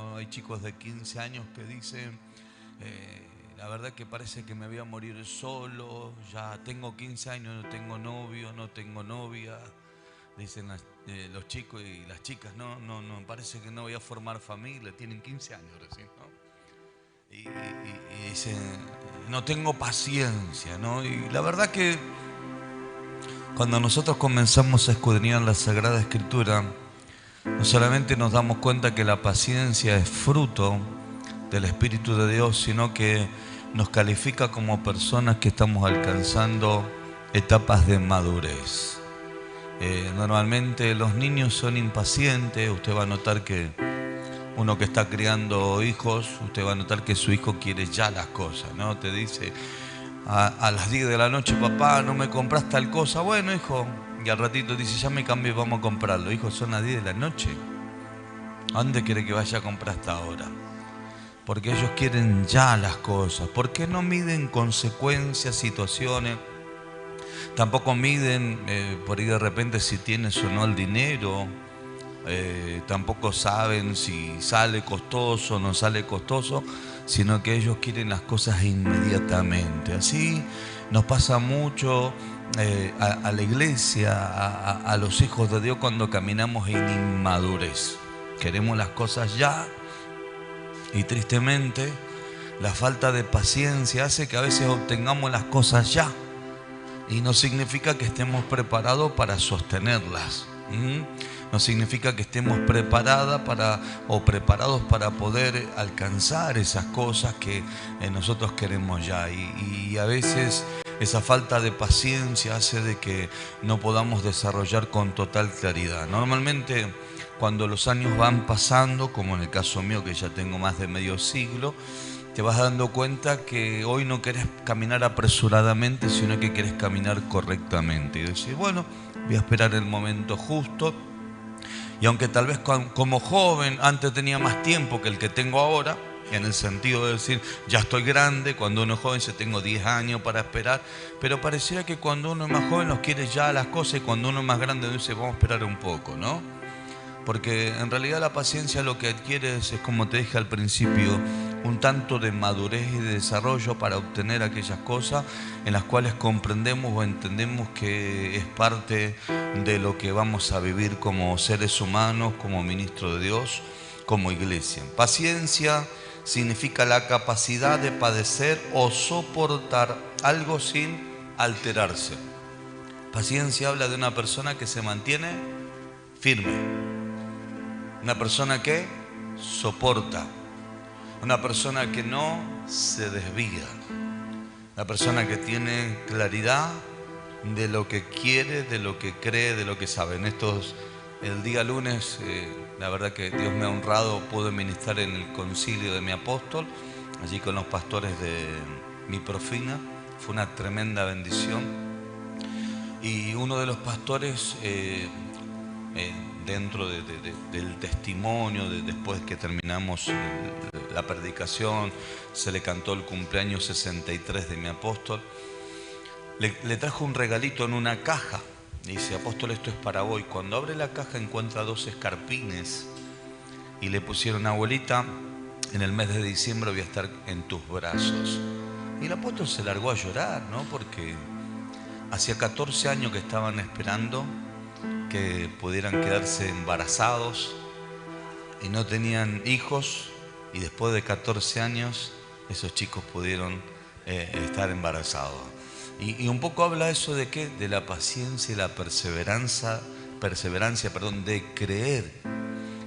¿no? Hay chicos de 15 años que dicen, la verdad que parece que me voy a morir solo, ya tengo 15 años, no tengo novio, no tengo novia, dicen los chicos y las chicas, no, parece que no voy a formar familia, tienen 15 años recién, ¿no? Y dicen, no tengo paciencia, ¿no? Y la verdad que cuando nosotros comenzamos a escudriñar la Sagrada Escritura, no solamente nos damos cuenta que la paciencia es fruto del Espíritu de Dios, sino que nos califica como personas que estamos alcanzando etapas de madurez. Normalmente los niños son impacientes. Usted va a notar que uno que está criando hijos, usted va a notar que su hijo quiere ya las cosas, ¿no? Te dice a las 10 de la noche, papá, no me compras tal cosa. Bueno, hijo, y al ratito dice, ya me cambié, vamos a comprarlo. Hijo, son las 10 de la noche. ¿A dónde quiere que vaya a comprar hasta ahora? Porque ellos quieren ya las cosas. ¿Por qué no miden consecuencias, situaciones? Tampoco miden por ahí de repente si tienes o no el dinero. Tampoco saben si sale costoso o no sale costoso, sino que ellos quieren las cosas inmediatamente. Así nos pasa mucho a la iglesia, a los hijos de Dios cuando caminamos en inmadurez. Queremos las cosas ya y tristemente la falta de paciencia hace que a veces obtengamos las cosas ya y no significa que estemos preparados para sostenerlas. No significa que estemos preparados para poder alcanzar esas cosas que nosotros queremos ya. Y a veces esa falta de paciencia hace de que no podamos desarrollar con total claridad. Normalmente cuando los años van pasando, como en el caso mío que ya tengo más de medio siglo, te vas dando cuenta que hoy no querés caminar apresuradamente, sino que querés caminar correctamente. Y decir, bueno, voy a esperar el momento justo. Y aunque tal vez como joven antes tenía más tiempo que el que tengo ahora, en el sentido de decir, ya estoy grande, cuando uno es joven se tengo 10 años para esperar, pero pareciera que cuando uno es más joven los quiere ya las cosas y cuando uno es más grande dice, vamos a esperar un poco, ¿no? Porque en realidad la paciencia lo que adquiere es como te dije al principio, un tanto de madurez y de desarrollo para obtener aquellas cosas en las cuales comprendemos o entendemos que es parte de lo que vamos a vivir como seres humanos, como ministros de Dios, como iglesia. Paciencia significa la capacidad de padecer o soportar algo sin alterarse. Paciencia habla de una persona que se mantiene firme. Una persona que soporta, una persona que no se desvía, una persona que tiene claridad de lo que quiere, de lo que cree, de lo que sabe. El día lunes, la verdad que Dios me ha honrado, pude ministrar en el concilio de mi apóstol, allí con los pastores de mi profina, fue una tremenda bendición. Y uno de los pastores... dentro del testimonio, después que terminamos la predicación, se le cantó el cumpleaños 63 de mi apóstol, le trajo un regalito en una caja. Y dice, apóstol, esto es para vos. Cuando abre la caja encuentra 2 escarpines y le pusieron, abuelita, en el mes de diciembre voy a estar en tus brazos. Y el apóstol se largó a llorar, ¿no? Porque hacía 14 años que estaban esperando que pudieran quedarse embarazados y no tenían hijos, y después de 14 años esos chicos pudieron estar embarazados. Y un poco habla eso de qué, de la paciencia y la perseverancia, de creer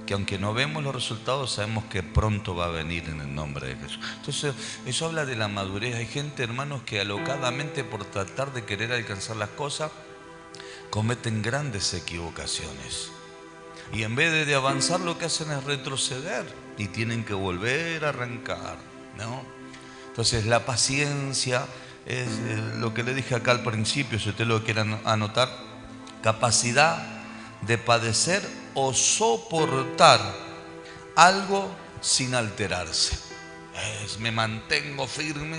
que aunque no vemos los resultados sabemos que pronto va a venir en el nombre de Jesús. Entonces eso habla de la madurez. Hay gente, hermanos, que alocadamente por tratar de querer alcanzar las cosas cometen grandes equivocaciones y en vez de avanzar lo que hacen es retroceder y tienen que volver a arrancar, ¿no? Entonces la paciencia es lo que le dije acá al principio, si usted lo quiere anotar, capacidad de padecer o soportar algo sin alterarse. Me mantengo firme,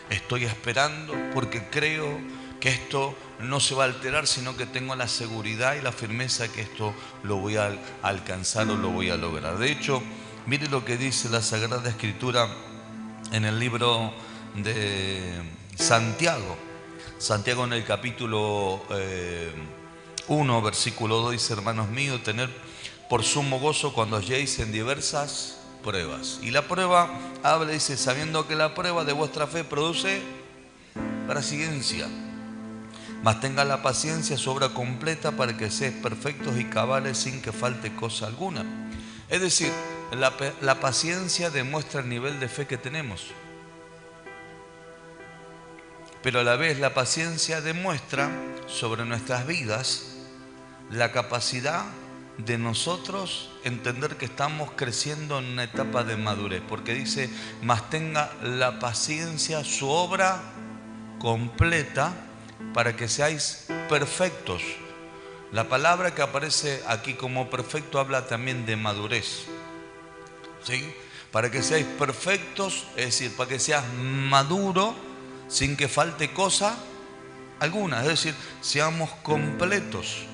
estoy esperando porque creo que esto no se va a alterar, sino que tengo la seguridad y la firmeza que esto lo voy a alcanzar o lo voy a lograr. De hecho, Mire lo que dice la Sagrada Escritura en el libro de Santiago. Santiago en el capítulo 1, versículo 2 dice: hermanos míos, tened por sumo gozo cuando halléis en diversas pruebas. Y la prueba habla, dice, sabiendo que la prueba de vuestra fe produce paciencia. Mas tenga la paciencia su obra completa para que seáis perfectos y cabales sin que falte cosa alguna. Es decir, la paciencia demuestra el nivel de fe que tenemos. Pero a la vez la paciencia demuestra sobre nuestras vidas la capacidad de nosotros entender que estamos creciendo en una etapa de madurez. Porque dice, mas tenga la paciencia su obra completa para que seáis perfectos. La palabra que aparece aquí como perfecto habla también de madurez, ¿sí? Para que seáis perfectos, es decir, para que seas maduro sin que falte cosa alguna, es decir, seamos completos.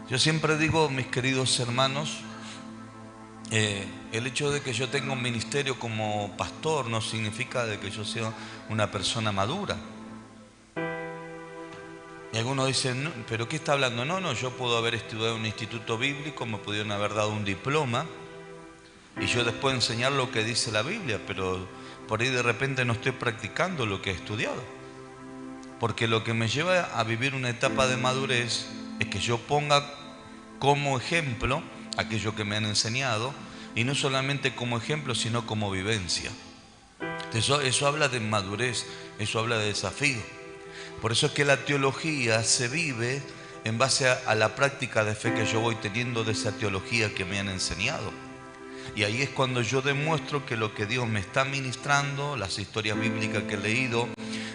Yo siempre digo, mis queridos hermanos, el hecho de que yo tenga un ministerio como pastor no significa de que yo sea una persona madura. Y algunos dicen, no, ¿pero qué está hablando? No, yo puedo haber estudiado en un instituto bíblico, me pudieron haber dado un diploma y yo después enseñar lo que dice la Biblia, pero por ahí de repente no estoy practicando lo que he estudiado. Porque lo que me lleva a vivir una etapa de madurez es que yo ponga como ejemplo aquello que me han enseñado, y no solamente como ejemplo, sino como vivencia. Eso habla de madurez, eso habla de desafío. Por eso es que la teología se vive en base a la práctica de fe que yo voy teniendo de esa teología que me han enseñado. Y ahí es cuando yo demuestro que lo que Dios me está ministrando, las historias bíblicas que he leído,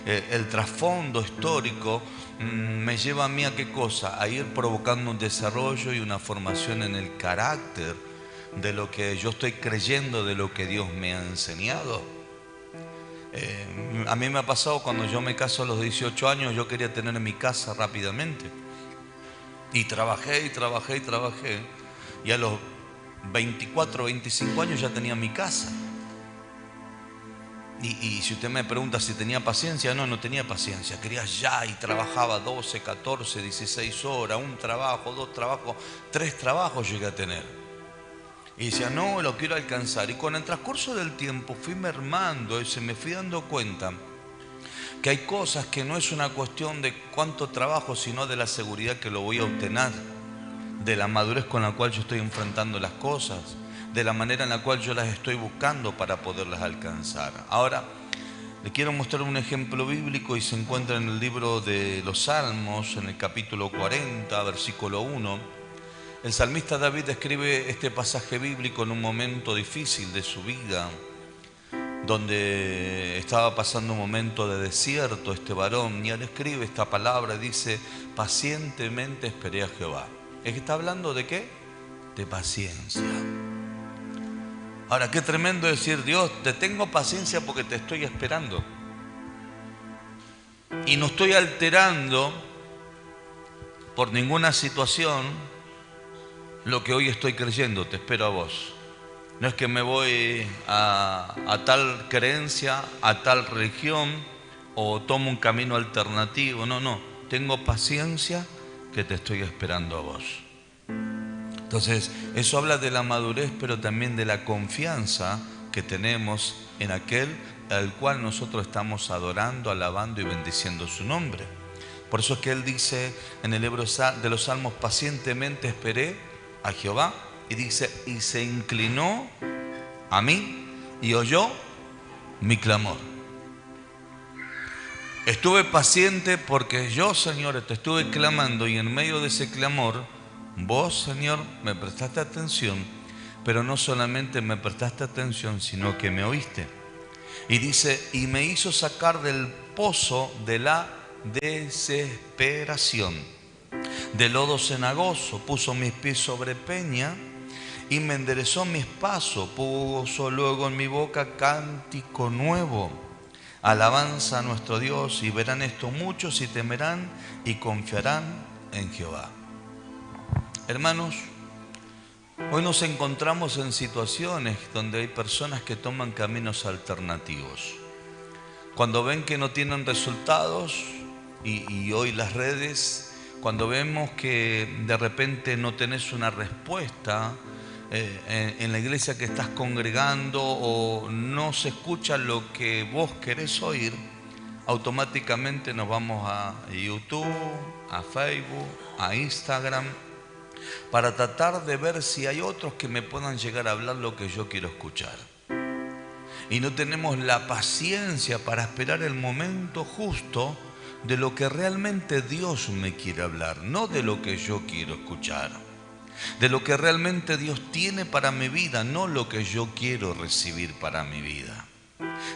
el trasfondo histórico, me lleva a mí a qué cosa, a ir provocando un desarrollo y una formación en el carácter de lo que yo estoy creyendo, de lo que Dios me ha enseñado. A mí me ha pasado cuando yo me caso a los 18 años, yo quería tener mi casa rápidamente. Y trabajé, y a los 24, 25 años ya tenía mi casa. Y si usted me pregunta si tenía paciencia, no tenía paciencia, quería ya, y trabajaba 12, 14, 16 horas, un trabajo, 2 trabajos, 3 trabajos llegué a tener. Y decía, no, lo quiero alcanzar. Y con el transcurso del tiempo fui mermando y me fui dando cuenta que hay cosas que no es una cuestión de cuánto trabajo, sino de la seguridad que lo voy a obtener, de la madurez con la cual yo estoy enfrentando las cosas, de la manera en la cual yo las estoy buscando para poderlas alcanzar. Ahora, le quiero mostrar un ejemplo bíblico y se encuentra en el libro de los Salmos, en el capítulo 40, versículo 1. El salmista David escribe este pasaje bíblico en un momento difícil de su vida, donde estaba pasando un momento de desierto este varón, y él escribe esta palabra, dice, pacientemente esperé a Jehová. ¿Está hablando de qué? De paciencia. Ahora, qué tremendo decir, Dios, te tengo paciencia porque te estoy esperando. Y no estoy alterando por ninguna situación lo que hoy estoy creyendo, te espero a vos. No es que me voy a tal creencia, a tal religión, o tomo un camino alternativo. No, tengo paciencia que te estoy esperando a vos. Entonces, eso habla de la madurez, pero también de la confianza que tenemos en aquel al cual nosotros estamos adorando, alabando y bendiciendo su nombre. Por eso es que él dice en el libro de los Salmos, pacientemente esperé a Jehová, y dice, y se inclinó a mí y oyó mi clamor. Estuve paciente porque yo, Señor, te estuve clamando, y en medio de ese clamor, vos, Señor, me prestaste atención, pero no solamente me prestaste atención, sino que me oíste. Y dice, y me hizo sacar del pozo de la desesperación, de lodo cenagoso, puso mis pies sobre peña y me enderezó mis pasos, puso luego en mi boca cántico nuevo, alabanza a nuestro Dios, y verán esto muchos y temerán y confiarán en Jehová. Hermanos, Hoy nos encontramos en situaciones donde hay personas que toman caminos alternativos. Cuando ven que no tienen resultados, y hoy las redes, cuando vemos que de repente no tenés una respuesta en la iglesia que estás congregando o no se escucha lo que vos querés oír, automáticamente nos vamos a YouTube, a Facebook, a Instagram, para tratar de ver si hay otros que me puedan llegar a hablar lo que yo quiero escuchar. Y no tenemos la paciencia para esperar el momento justo de lo que realmente Dios me quiere hablar, no de lo que yo quiero escuchar, de lo que realmente Dios tiene para mi vida, no lo que yo quiero recibir para mi vida.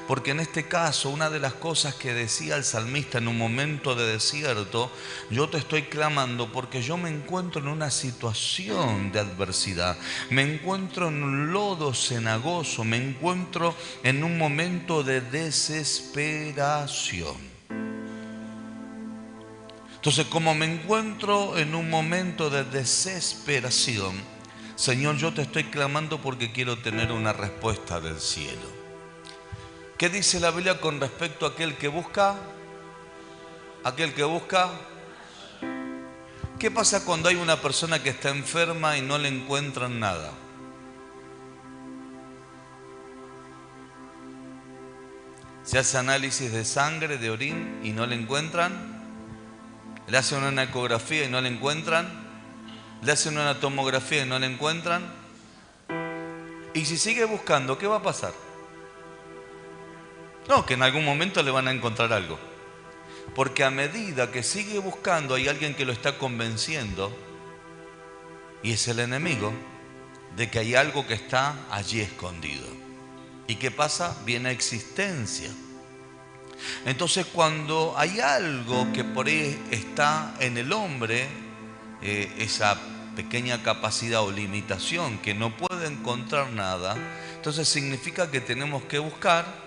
Porque en este caso, una de las cosas que decía el salmista en un momento de desierto: yo te estoy clamando porque yo me encuentro en una situación de adversidad, me encuentro en un lodo cenagoso, me encuentro en un momento de desesperación. Entonces, como me encuentro en un momento de desesperación, Señor, yo te estoy clamando porque quiero tener una respuesta del cielo. ¿Qué dice la Biblia con respecto a aquel que busca? Aquel que busca. ¿Qué pasa cuando hay una persona que está enferma y no le encuentran nada? Se hace análisis de sangre, de orín y no le encuentran. Le hacen una ecografía y no le encuentran. Le hacen una tomografía y no le encuentran. Y si sigue buscando, ¿qué va a pasar? No, que en algún momento le van a encontrar algo. Porque a medida que sigue buscando hay alguien que lo está convenciendo, y es el enemigo, de que hay algo que está allí escondido. ¿Y qué pasa? Viene a existencia. Entonces, cuando hay algo que por ahí está en el hombre, esa pequeña capacidad o limitación que no puede encontrar nada, entonces significa que tenemos que buscar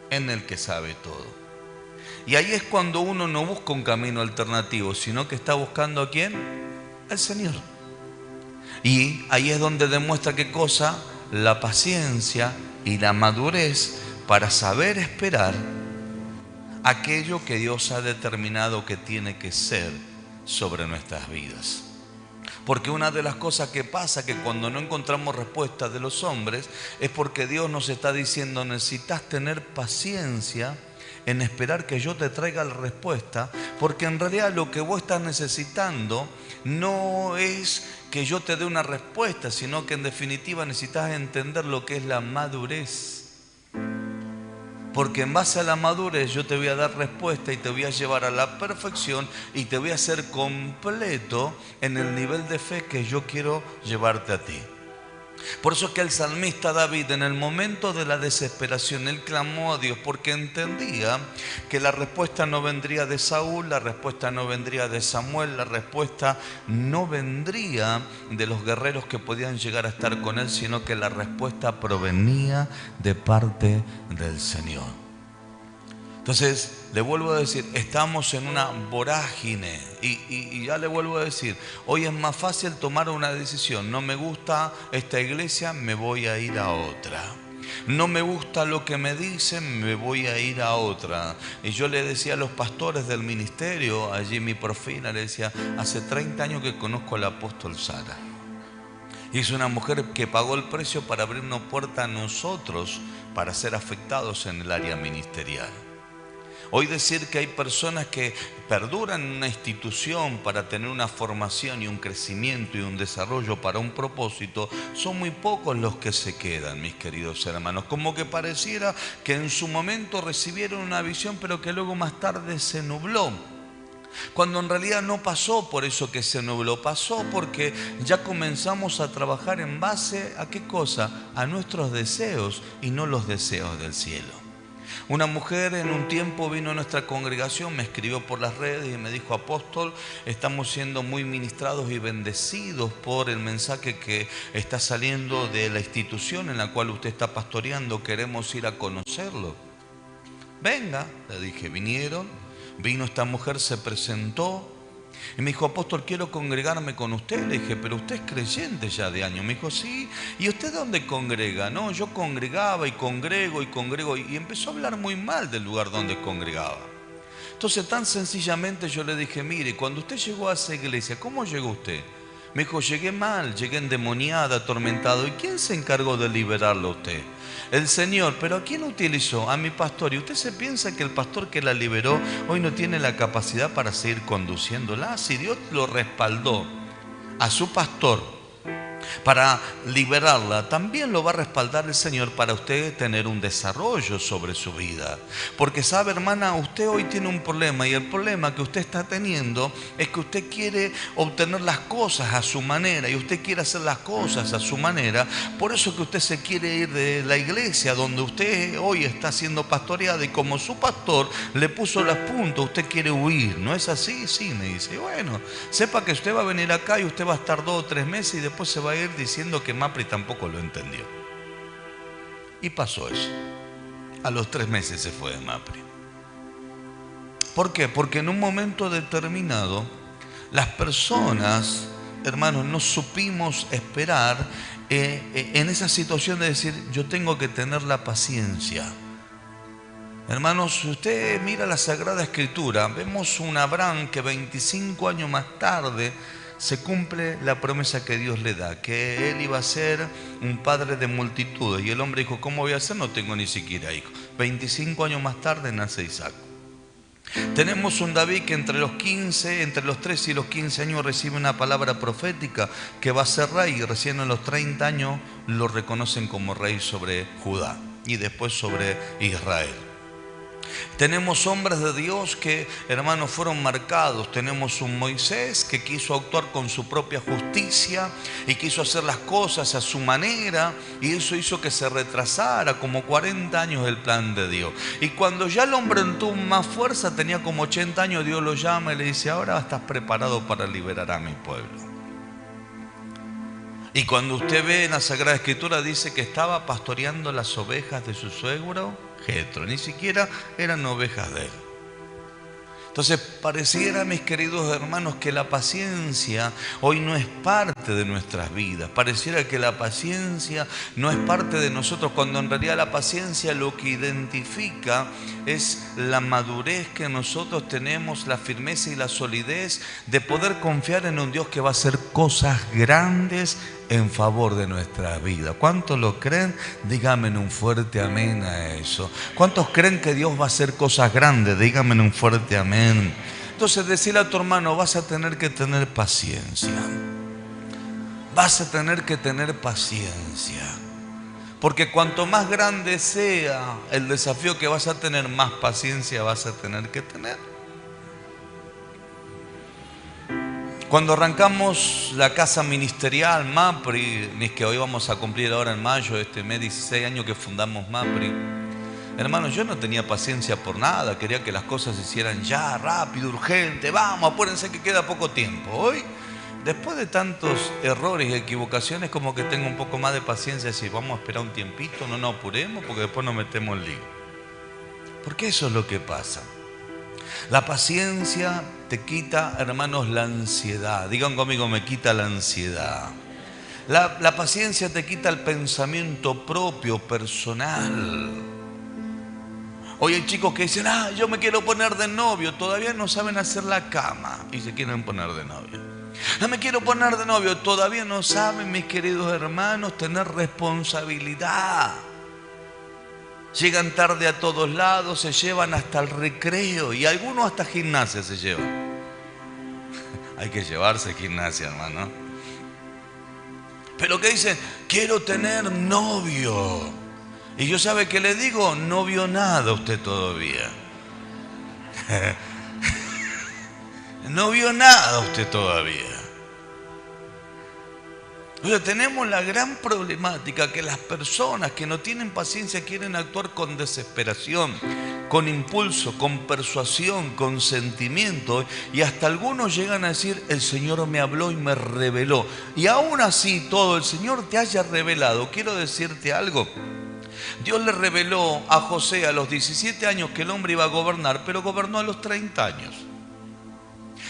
en el que sabe todo. Y ahí es cuando uno no busca un camino alternativo, sino que está buscando ¿a quién? Al Señor. Y ahí es donde demuestra qué cosa: la paciencia y la madurez para saber esperar aquello que Dios ha determinado que tiene que ser sobre nuestras vidas. Porque una de las cosas que pasa que cuando no encontramos respuestas de los hombres es porque Dios nos está diciendo: necesitas tener paciencia en esperar que yo te traiga la respuesta, porque en realidad lo que vos estás necesitando no es que yo te dé una respuesta, sino que en definitiva necesitas entender lo que es la madurez. Porque en base a la madurez yo te voy a dar respuesta y te voy a llevar a la perfección y te voy a hacer completo en el nivel de fe que yo quiero llevarte a ti. Por eso es que el salmista David, en el momento de la desesperación, él clamó a Dios porque entendía que la respuesta no vendría de Saúl, la respuesta no vendría de Samuel, la respuesta no vendría de los guerreros que podían llegar a estar con él, sino que la respuesta provenía de parte del Señor. Entonces, le vuelvo a decir, estamos en una vorágine y ya le vuelvo a decir, hoy es más fácil tomar una decisión. No me gusta esta iglesia, me voy a ir a otra. No me gusta lo que me dicen, me voy a ir a otra. Y yo le decía a los pastores del ministerio, allí mi profina, le decía, hace 30 años que conozco al apóstol Sara. Y es una mujer que pagó el precio para abrirnos puerta a nosotros para ser afectados en el área ministerial. Hoy decir que hay personas que perduran en una institución para tener una formación y un crecimiento y un desarrollo para un propósito, son muy pocos los que se quedan, mis queridos hermanos. Como que pareciera que en su momento recibieron una visión, pero que luego más tarde se nubló. Cuando en realidad no pasó por eso que se nubló, pasó porque ya comenzamos a trabajar en base a ¿qué cosa? A nuestros deseos y no los deseos del cielo. Una mujer en un tiempo vino a nuestra congregación, me escribió por las redes y me dijo: apóstol, estamos siendo muy ministrados y bendecidos por el mensaje que está saliendo de la institución en la cual usted está pastoreando, queremos ir a conocerlo. Venga, le dije, vino esta mujer, se presentó Y me dijo, apóstol, quiero congregarme con usted. Le dije, pero usted es creyente ya de años. Me dijo, sí. ¿Y usted dónde congrega? No, yo congregaba y congrego y congrego. Y empezó a hablar muy mal del lugar donde congregaba. Entonces, tan sencillamente yo le dije, mire, cuando usted llegó a esa iglesia, ¿cómo llegó usted? Me dijo, llegué mal, llegué endemoniado, atormentado. ¿Y quién se encargó de liberarlo a usted? El Señor. ¿Pero a quién utilizó? A mi pastor. ¿Y usted se piensa que el pastor que la liberó hoy no tiene la capacidad para seguir conduciéndola? Si Dios lo respaldó a su pastor para liberarla, también lo va a respaldar el Señor para usted tener un desarrollo sobre su vida. Porque sabe, hermana, usted hoy tiene un problema, y el problema que usted está teniendo es que usted quiere obtener las cosas a su manera, y usted quiere hacer las cosas a su manera. Por eso que usted se quiere ir de la iglesia donde usted hoy está siendo pastoreada, y como su pastor le puso las puntas, usted quiere huir. ¿No es así? Sí, me dice. Bueno, sepa que usted va a venir acá y usted va a estar 2 o 3 meses y después se va a ir diciendo que Mapri tampoco lo entendió. Y pasó eso. A los 3 meses se fue de Mapri. ¿Por qué? Porque en un momento determinado las personas, hermanos, no supimos esperar en esa situación de decir, yo tengo que tener la paciencia. Hermanos, si usted mira la Sagrada Escritura, vemos un Abraham que 25 años más tarde se cumple la promesa que Dios le da, que él iba a ser un padre de multitudes. Y el hombre dijo, ¿cómo voy a hacer? No tengo ni siquiera hijos. 25 años más tarde nace Isaac. Tenemos un David que entre los 13 y los 15 años recibe una palabra profética que va a ser rey, y recién en los 30 años lo reconocen como rey sobre Judá y después sobre Israel. Tenemos hombres de Dios que, hermanos, fueron marcados. Tenemos un Moisés que quiso actuar con su propia justicia y quiso hacer las cosas a su manera, y eso hizo que se retrasara como 40 años el plan de Dios. Y cuando ya el hombre tuvo más fuerza, tenía como 80 años, Dios lo llama y le dice, ahora estás preparado para liberar a mi pueblo. Y cuando usted ve en la Sagrada Escritura, dice que estaba pastoreando las ovejas de su suegro Jetro, ni siquiera eran ovejas de él. Entonces pareciera, mis queridos hermanos, que la paciencia hoy no es parte de nuestras vidas. Pareciera que la paciencia no es parte de nosotros, cuando en realidad la paciencia lo que identifica es la madurez que nosotros tenemos, la firmeza y la solidez de poder confiar en un Dios que va a hacer cosas grandes en favor de nuestra vida. ¿Cuántos lo creen? Díganme un fuerte amén a eso. ¿Cuántos creen que Dios va a hacer cosas grandes? Díganme un fuerte amén. Entonces, decirle a tu hermano, vas a tener que tener paciencia. Vas a tener que tener paciencia. Porque cuanto más grande sea el desafío que vas a tener, más paciencia vas a tener que tener. Cuando arrancamos la casa ministerial Mapri, es que hoy vamos a cumplir ahora en mayo este mes 16 años que fundamos Mapri, hermanos, yo no tenía paciencia por nada, quería que las cosas se hicieran ya, rápido, urgente, vamos, apúrense que queda poco tiempo. Hoy, después de tantos errores y equivocaciones, como que tengo un poco más de paciencia, decir, vamos a esperar un tiempito, no nos apuremos porque después nos metemos en lío. Porque eso es lo que pasa. La paciencia te quita, hermanos, la ansiedad. Digan conmigo, me quita la ansiedad. La paciencia te quita el pensamiento propio, personal. Hoy hay chicos que dicen, yo me quiero poner de novio. Todavía no saben hacer la cama y se quieren poner de novio. No me quiero poner de novio. Todavía no saben, mis queridos hermanos, tener responsabilidad. Llegan tarde a todos lados, se llevan hasta el recreo y algunos hasta gimnasia se llevan. Hay que llevarse gimnasia, hermano. Pero ¿qué dicen? Quiero tener novio. Y yo, ¿sabe qué le digo? No vio nada usted todavía. No vio nada usted todavía. O sea, tenemos la gran problemática que las personas que no tienen paciencia quieren actuar con desesperación, con impulso, con persuasión, con sentimiento, y hasta algunos llegan a decir, el Señor me habló y me reveló. Y aún así todo el Señor te haya revelado, quiero decirte algo. Dios le reveló a José a los 17 años que el hombre iba a gobernar, pero gobernó a los 30 años.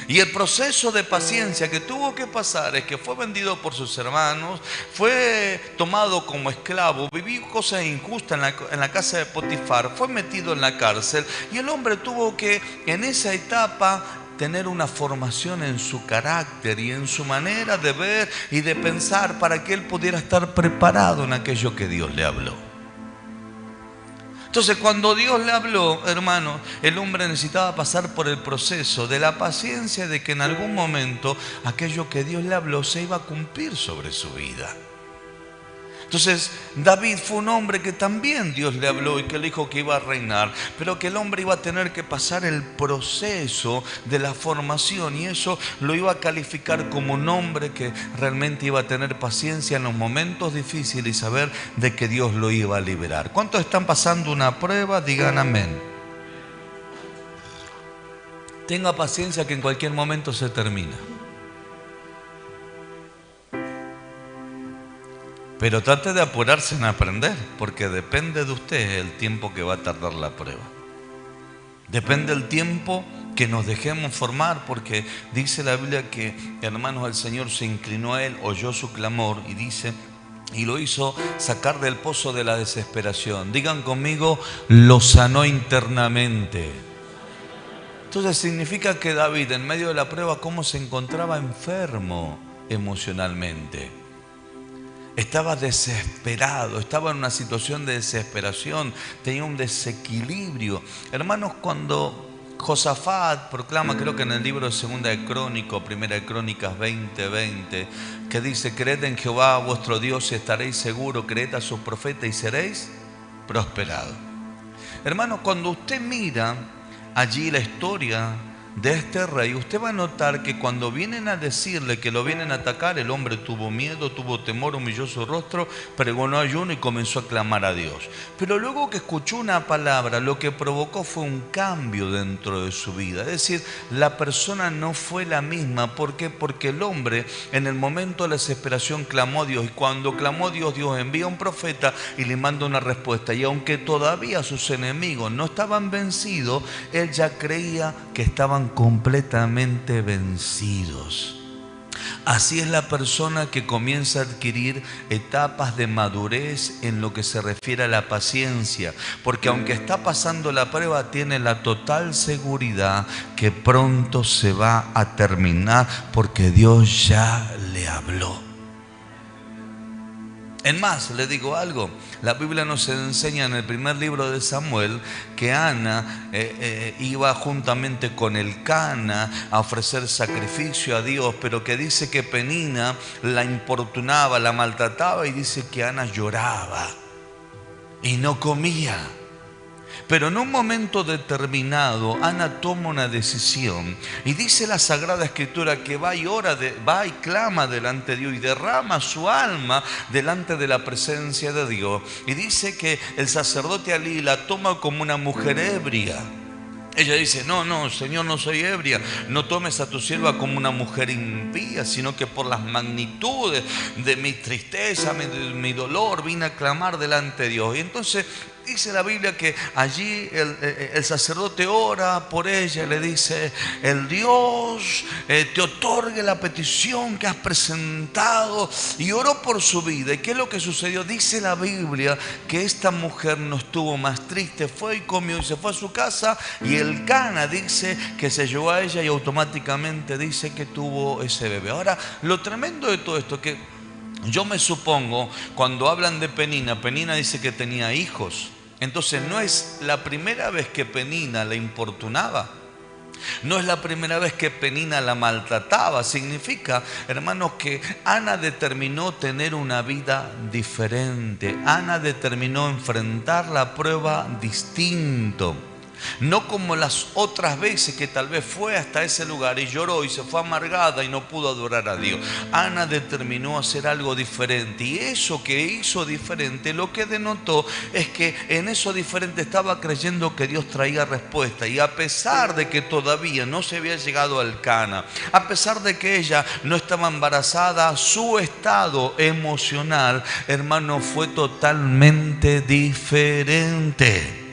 Y el proceso de paciencia que tuvo que pasar es que fue vendido por sus hermanos, fue tomado como esclavo, vivió cosas injustas en la casa de Potifar, fue metido en la cárcel y el hombre tuvo que en esa etapa tener una formación en su carácter y en su manera de ver y de pensar para que él pudiera estar preparado en aquello que Dios le habló. Entonces, cuando Dios le habló, hermano, el hombre necesitaba pasar por el proceso de la paciencia de que en algún momento aquello que Dios le habló se iba a cumplir sobre su vida. Entonces, David fue un hombre que también Dios le habló y que le dijo que iba a reinar, pero que el hombre iba a tener que pasar el proceso de la formación y eso lo iba a calificar como un hombre que realmente iba a tener paciencia en los momentos difíciles y saber de que Dios lo iba a liberar. ¿Cuántos están pasando una prueba? Digan amén. Tenga paciencia que en cualquier momento se termina. Pero trate de apurarse en aprender, porque depende de usted el tiempo que va a tardar la prueba. Depende del tiempo que nos dejemos formar, porque dice la Biblia que, hermanos, el Señor se inclinó a él, oyó su clamor y dice, y lo hizo sacar del pozo de la desesperación. Digan conmigo, lo sanó internamente. Entonces significa que David, en medio de la prueba, ¿cómo se encontraba? Enfermo emocionalmente. Estaba desesperado, estaba en una situación de desesperación, tenía un desequilibrio. Hermanos, cuando Josafat proclama, creo que en el libro de Segunda de Crónicas, Primera de Crónicas 20:20, que dice, creed en Jehová vuestro Dios y estaréis seguros, creed a sus profetas y seréis prosperados. Hermanos, cuando usted mira allí la historia de este rey, usted va a notar que cuando vienen a decirle que lo vienen a atacar, el hombre tuvo miedo, tuvo temor, humilló su rostro, pregonó ayuno y comenzó a clamar a Dios. Pero luego que escuchó una palabra, lo que provocó fue un cambio dentro de su vida. Es decir, la persona no fue la misma. ¿Por qué? Porque el hombre en el momento de la desesperación clamó a Dios, y cuando clamó a Dios, Dios envía un profeta y le manda una respuesta. Y aunque todavía sus enemigos no estaban vencidos, él ya creía que estaban completamente vencidos. Así es la persona que comienza a adquirir etapas de madurez en lo que se refiere a la paciencia, porque aunque está pasando la prueba, tiene la total seguridad que pronto se va a terminar, porque Dios ya le habló. En más, le digo algo, la Biblia nos enseña en el primer libro de Samuel que Ana iba juntamente con Elcana a ofrecer sacrificio a Dios, pero que dice que Penina la importunaba, la maltrataba, y dice que Ana lloraba y no comía. Pero en un momento determinado, Ana toma una decisión y dice la Sagrada Escritura que va y clama delante de Dios y derrama su alma delante de la presencia de Dios. Y dice que el sacerdote Elí la toma como una mujer ebria. Ella dice, no, Señor, no soy ebria. No tomes a tu sierva como una mujer impía, sino que por las magnitudes de mi tristeza, mi dolor, vine a clamar delante de Dios. Y entonces dice la Biblia que allí el sacerdote ora por ella y le dice, el Dios te otorgue la petición que has presentado, y oró por su vida. ¿Y qué es lo que sucedió? Dice la Biblia que esta mujer no estuvo más triste, fue y comió y se fue a su casa, y Elcana dice que se llevó a ella y automáticamente dice que tuvo ese bebé. Ahora, lo tremendo de todo esto que yo me supongo, cuando hablan de Penina, Penina dice que tenía hijos. Entonces no es la primera vez que Penina la importunaba. No es la primera vez que Penina la maltrataba. Significa, hermanos, que Ana determinó tener una vida diferente. Ana determinó enfrentar la prueba distinto. No como las otras veces que tal vez fue hasta ese lugar y lloró y se fue amargada y no pudo adorar a Dios. Ana determinó hacer algo diferente, y eso que hizo diferente, lo que denotó es que en eso diferente estaba creyendo que Dios traía respuesta. Y a pesar de que todavía no se había llegado al Cana, a pesar de que ella no estaba embarazada, su estado emocional, hermano, fue totalmente diferente.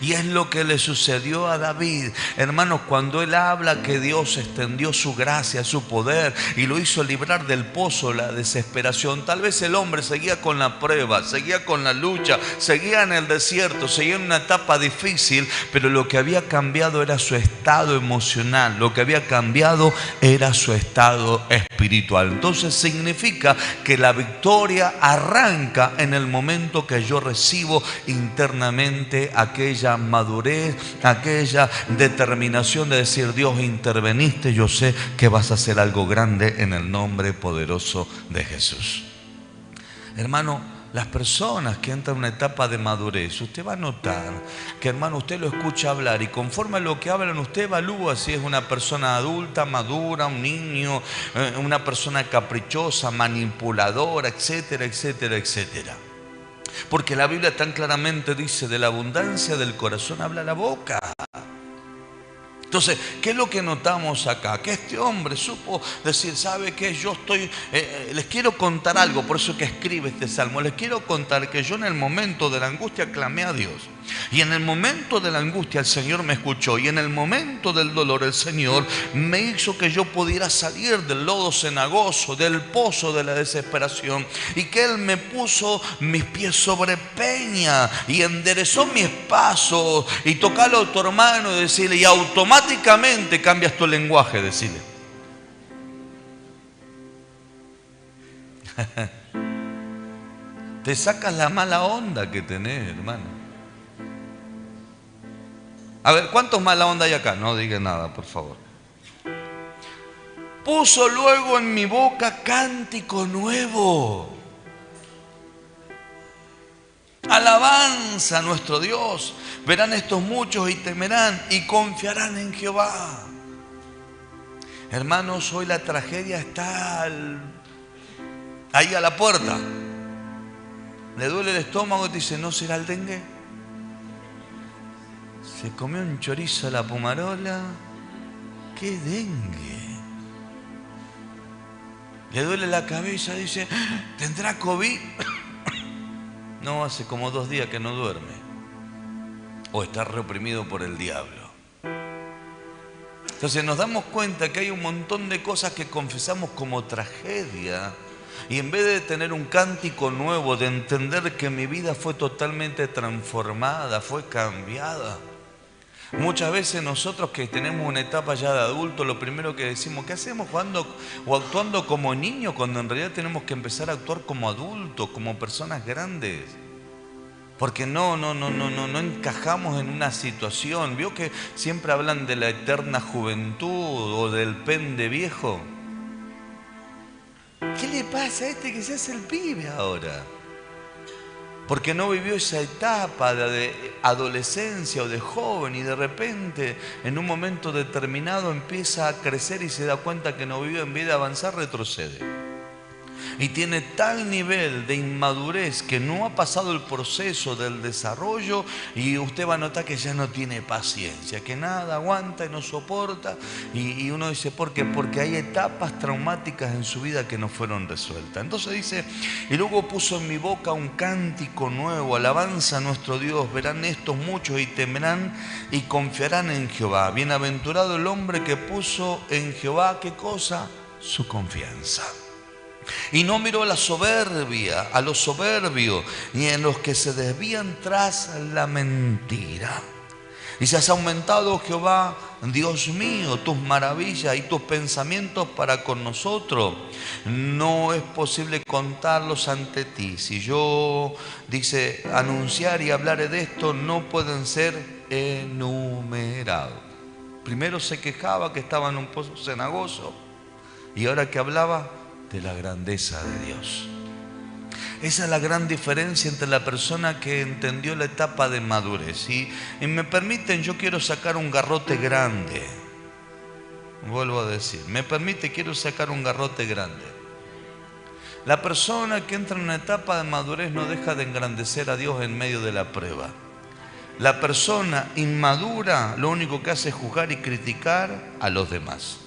Y es lo que le sucedió a David. Hermanos, cuando él habla que Dios extendió su gracia, su poder y lo hizo librar del pozo, la desesperación. Tal vez el hombre seguía con la prueba, seguía con la lucha, seguía en el desierto, seguía en una etapa difícil, pero lo que había cambiado era su estado emocional, lo que había cambiado era su estado espiritual. Entonces significa que la victoria arranca en el momento que yo recibo internamente aquella madurez, aquella determinación de decir: Dios, interveniste, yo sé que vas a hacer algo grande en el nombre poderoso de Jesús. Hermano, las personas que entran en una etapa de madurez, usted va a notar que, hermano, usted lo escucha hablar y conforme a lo que hablan, usted evalúa si es una persona adulta, madura, un niño, una persona caprichosa, manipuladora, etcétera, etcétera, etcétera. Porque la Biblia tan claramente dice: de la abundancia del corazón habla la boca. Entonces, ¿qué es lo que notamos acá? Que este hombre supo decir: ¿sabe qué? Yo estoy, les quiero contar algo, por eso que escribe este salmo. Les quiero contar que yo en el momento de la angustia clamé a Dios. Y en el momento de la angustia el Señor me escuchó. Y en el momento del dolor el Señor me hizo que yo pudiera salir del lodo cenagoso, del pozo de la desesperación. Y que Él me puso mis pies sobre peña y enderezó mis pasos. Y tocarlo a tu hermano y decirle, y automáticamente cambias tu lenguaje, decirle. Te sacas la mala onda que tenés, hermano. A ver, ¿cuántos mala onda hay acá? No diga nada, por favor. Puso luego en mi boca cántico nuevo. Alabanza a nuestro Dios. Verán estos muchos y temerán y confiarán en Jehová. Hermanos, hoy la tragedia está ahí a la puerta. Le duele el estómago y dice: ¿no será el dengue? Se comió un chorizo a la Pumarola. ¡Qué dengue! Le duele la cabeza, dice: ¿tendrá COVID? No, hace como 2 días que no duerme. O está reprimido por el diablo. Entonces nos damos cuenta que hay un montón de cosas que confesamos como tragedia. Y en vez de tener un cántico nuevo, de entender que mi vida fue totalmente transformada, fue cambiada. Muchas veces nosotros que tenemos una etapa ya de adulto, lo primero que decimos: ¿qué hacemos jugando o actuando como niños? Cuando en realidad tenemos que empezar a actuar como adultos, como personas grandes. Porque no encajamos en una situación. ¿Vio que siempre hablan de la eterna juventud o del pende viejo? ¿Qué le pasa a este que se hace el pibe ahora? Porque no vivió esa etapa de adolescencia o de joven y de repente en un momento determinado empieza a crecer y se da cuenta que no vivió, en vez de avanzar retrocede. Y tiene tal nivel de inmadurez que no ha pasado el proceso del desarrollo y usted va a notar que ya no tiene paciencia, que nada aguanta y no soporta. Y uno dice: ¿por qué? Porque hay etapas traumáticas en su vida que no fueron resueltas. Entonces dice: y luego puso en mi boca un cántico nuevo, alabanza a nuestro Dios. Verán estos muchos y temerán y confiarán en Jehová. Bienaventurado el hombre que puso en Jehová, ¿qué cosa? Su confianza. Y no miró la soberbia, a los soberbios, ni en los que se desvían tras la mentira. Y se has aumentado, Jehová, Dios mío, tus maravillas y tus pensamientos para con nosotros. No es posible contarlos ante ti. Si yo, dice, anunciar y hablaré de esto, no pueden ser enumerados. Primero se quejaba que estaba en un pozo cenagoso y ahora que hablaba de la grandeza de Dios. Esa es la gran diferencia entre la persona que entendió la etapa de madurez. Y me permiten, yo quiero sacar un garrote grande. Vuelvo a decir, quiero sacar un garrote grande. La persona que entra en una etapa de madurez no deja de engrandecer a Dios en medio de la prueba. La persona inmadura lo único que hace es juzgar y criticar a los demás.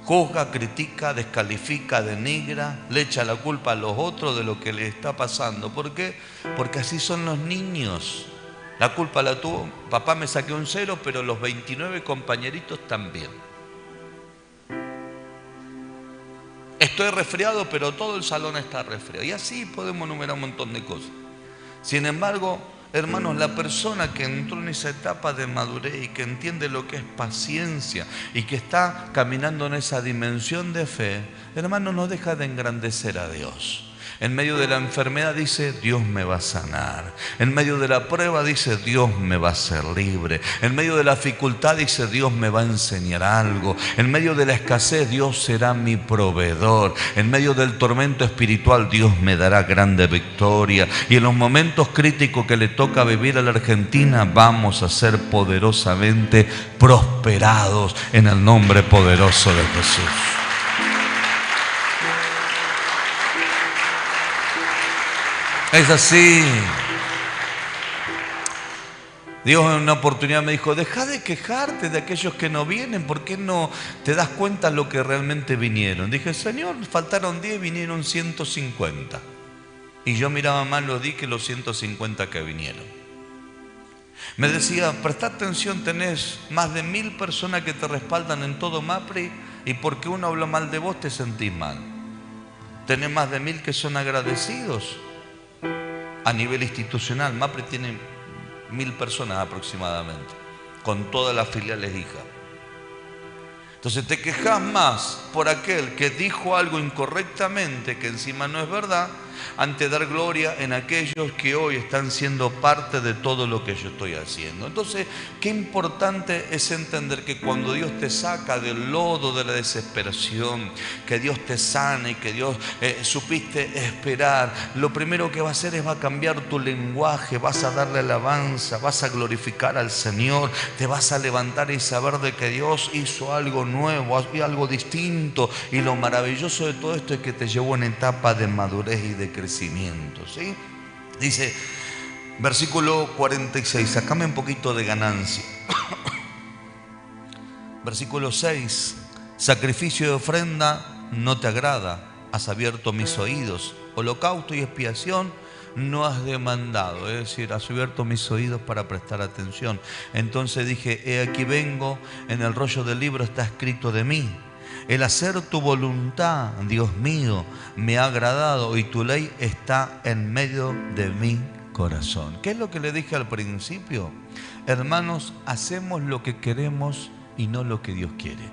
Juzga, critica, descalifica, denigra, le echa la culpa a los otros de lo que le está pasando. ¿Por qué? Porque así son los niños. La culpa la tuvo, papá me saqué un 0, pero los 29 compañeritos también. Estoy resfriado, pero todo el salón está resfriado. Y así podemos enumerar un montón de cosas. Sin embargo, hermanos, la persona que entró en esa etapa de madurez y que entiende lo que es paciencia y que está caminando en esa dimensión de fe, hermanos, no deja de engrandecer a Dios. En medio de la enfermedad dice, Dios me va a sanar. En medio de la prueba dice, Dios me va a hacer libre. En medio de la dificultad dice, Dios me va a enseñar algo. En medio de la escasez, Dios será mi proveedor. En medio del tormento espiritual, Dios me dará grande victoria. Y en los momentos críticos que le toca vivir a la Argentina, vamos a ser poderosamente prosperados en el nombre poderoso de Jesús. Es así. Dios en una oportunidad me dijo, deja de quejarte de aquellos que no vienen, ¿por qué no te das cuenta de lo que realmente vinieron? Dije, Señor, faltaron 10, vinieron 150. Y yo miraba más los 10 que los 150 que vinieron. Me decía, presta atención, tenés más de 1000 personas que te respaldan en todo MAPRI y porque uno habló mal de vos te sentís mal. Tenés más de 1000 que son agradecidos. A nivel institucional, MAPRI tiene 1000 personas aproximadamente, con todas las filiales hijas. Entonces te quejas más por aquel que dijo algo incorrectamente, que encima no es verdad, ante dar gloria en aquellos que hoy están siendo parte de todo lo que yo estoy haciendo. Entonces, qué importante es entender que cuando Dios te saca del lodo de la desesperación, que Dios te sana y que Dios supiste esperar, lo primero que va a hacer es va a cambiar tu lenguaje, vas a darle alabanza, vas a glorificar al Señor, te vas a levantar y saber de que Dios hizo algo nuevo, algo distinto, y lo maravilloso de todo esto es que te llevó en etapa de madurez y de crecimiento, ¿sí? Dice, versículo 46, sacame un poquito de ganancia. Versículo 6, sacrificio y ofrenda no te agrada, has abierto mis oídos, holocausto y expiación no has demandado, es decir, has abierto mis oídos para prestar atención. Entonces dije, he aquí vengo, en el rollo del libro está escrito de mí. El hacer tu voluntad, Dios mío, me ha agradado y tu ley está en medio de mi corazón. ¿Qué es lo que le dije al principio? Hermanos, hacemos lo que queremos y no lo que Dios quiere.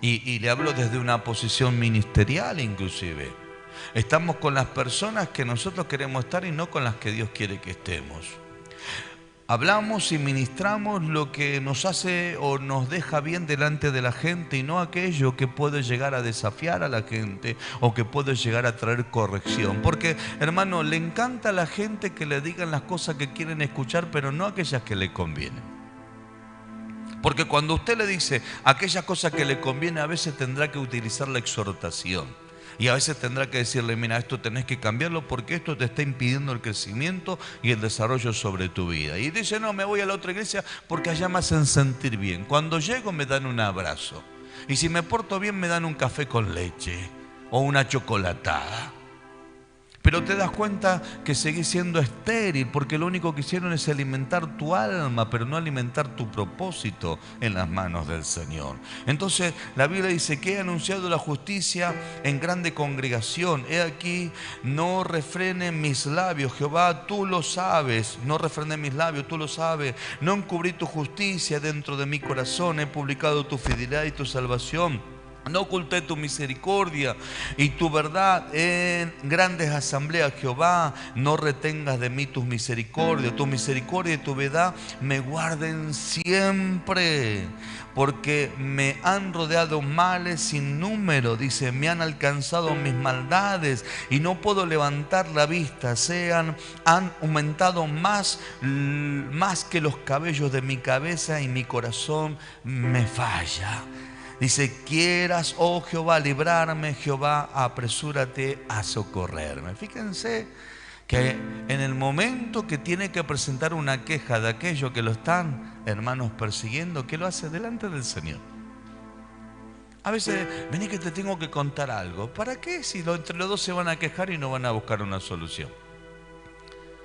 Y le hablo desde una posición ministerial inclusive. Estamos con las personas que nosotros queremos estar y no con las que Dios quiere que estemos. Hablamos y ministramos lo que nos hace o nos deja bien delante de la gente y no aquello que puede llegar a desafiar a la gente o que puede llegar a traer corrección. Porque, hermano, le encanta a la gente que le digan las cosas que quieren escuchar, pero no aquellas que le convienen. Porque cuando usted le dice aquellas cosas que le conviene, a veces tendrá que utilizar la exhortación. Y a veces tendrá que decirle, mira, esto tenés que cambiarlo porque esto te está impidiendo el crecimiento y el desarrollo sobre tu vida. Y dice, no, me voy a la otra iglesia porque allá me hacen sentir bien. Cuando llego me dan un abrazo. Y si me porto bien me dan un café con leche o una chocolatada. Pero te das cuenta que seguís siendo estéril porque lo único que hicieron es alimentar tu alma, pero no alimentar tu propósito en las manos del Señor. Entonces la Biblia dice que he anunciado la justicia en grande congregación. He aquí, no refrenen mis labios, Jehová, tú lo sabes. No refrenen mis labios, tú lo sabes. No encubrí tu justicia dentro de mi corazón. He publicado tu fidelidad y tu salvación. No oculté tu misericordia y tu verdad en grandes asambleas, Jehová. No retengas de mí tus misericordias. Tu misericordia y tu verdad me guarden siempre, porque me han rodeado males sin número. Dice, me han alcanzado mis maldades y no puedo levantar la vista. Han aumentado más que los cabellos de mi cabeza y mi corazón me falla. Dice, quieras, oh Jehová, librarme, Jehová, apresúrate a socorrerme. Fíjense que en el momento que tiene que presentar una queja de aquellos que lo están, hermanos, persiguiendo, ¿qué lo hace delante del Señor? A veces, vení que te tengo que contar algo. ¿Para qué? Si entre los dos se van a quejar y no van a buscar una solución.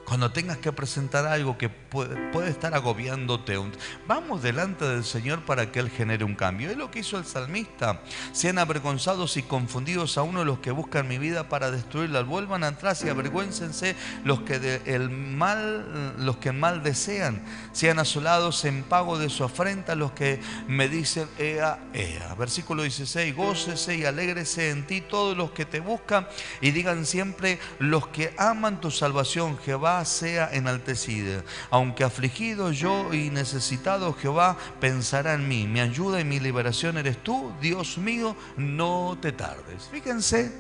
Cuando tengas que presentar algo que puede estar agobiándote, vamos delante del Señor para que Él genere un cambio. Es lo que hizo el salmista. Sean avergonzados y confundidos a uno los que buscan mi vida para destruirla. Vuelvan atrás y avergüéncense los que el mal desean. Sean asolados en pago de su afrenta los que me dicen ea, ea. Versículo 16, gócese y alégrese en ti todos los que te buscan y digan siempre los que aman tu salvación, Jehová sea enaltecida. Aunque afligido yo y necesitado, Jehová pensará en mí. Mi ayuda y mi liberación eres tú, Dios mío, no te tardes. Fíjense